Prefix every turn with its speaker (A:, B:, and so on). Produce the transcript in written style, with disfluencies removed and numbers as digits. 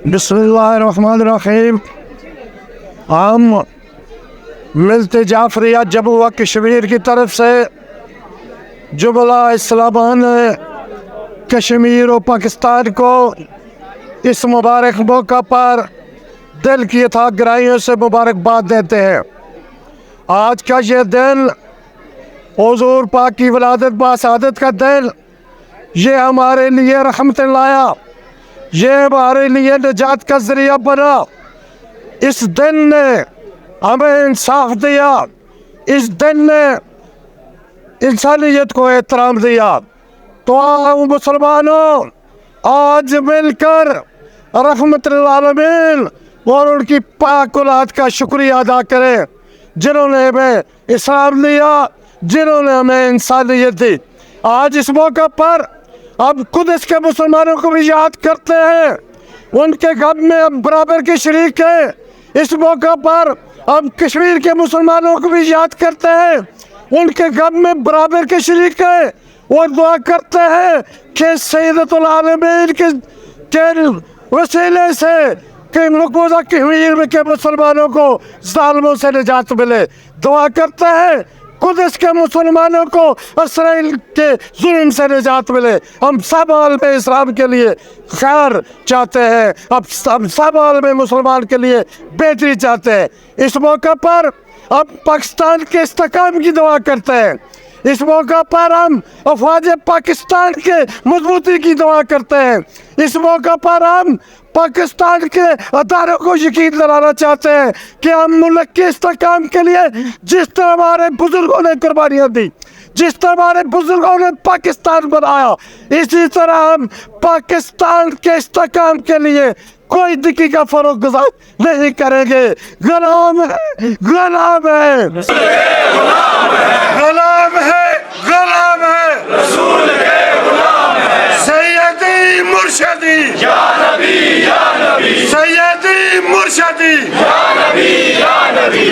A: बिस्मिल्लाहिर्रहमानिर्रहीम। हम मिलते जाफरिया जम्मू व कश्मीर की तरफ से जुमला इस्लामान कश्मीर और पाकिस्तान को इस मुबारक मौका पर दिल की था गहराइयों से मुबारकबाद देते हैं। आज का ये दिन हुजूर पाक की विलादत बासादत का दिन, ये हमारे लिए रहमत लाया, ये हमारे लिए निजात का जरिया बना। इस दिन ने हमें इंसाफ दिया, इस दिन ने इंसानियत को एहतराम दिया। तो आओ मुसलमानों, आज मिलकर रहमतुल आलमीन और उनकी पाक औलाद का शुक्रिया अदा करें, जिन्होंने हमें इस्लाम दिया, जिन्होंने हमें इंसानियत दी। आज इस मौका पर अब खुद इसके मुसलमानों को भी याद करते हैं, उनके गम में हम बराबर के शरीक हैं। इस मौका पर हम कश्मीर के मुसलमानों को भी याद करते हैं, उनके गम में बराबर के शरीक हैं, और दुआ करते हैं कि सैयदुल आलमीन के वसीले से कि मकबूजा कश्मीर के मुसलमानों को जालिमों से निजात मिले। दुआ करते हैं खुद इसके मुसलमानों को इसराइल के जुल्म से निजात मिले। हम सब आलम इस्लाम के लिए खैर चाहते हैं, अब हम सब आलम मुसलमान के लिए बेहतरी चाहते हैं। इस मौका पर हम पाकिस्तान के इस्तेकाम की दुआ करते हैं। इस मौका पर हम अफवाज पाकिस्तान के मजबूती की दुआ करते हैं। इस मौका पर हम पाकिस्तान के अदारों को यकीन दिलाना चाहते हैं कि हम मुल्क के इस्तेकाम के लिए जिस तरह हमारे बुजुर्गों ने कुर्बानियाँ दी, जिस तरह हमारे बुजुर्गों ने पाकिस्तान बनाया, इसी तरह हम पाकिस्तान के इस्तेकाम के लिए कोई दिक्कत का फरोग गुजार नहीं करेंगे। गुलाम है, गुलाम है, गुलाम है, गुलाम है, रसूल के गुलाम है। सैयदी मुर्शदी या नबी, या नबी, सैयदी मुर्शदी या नबी, या नबी।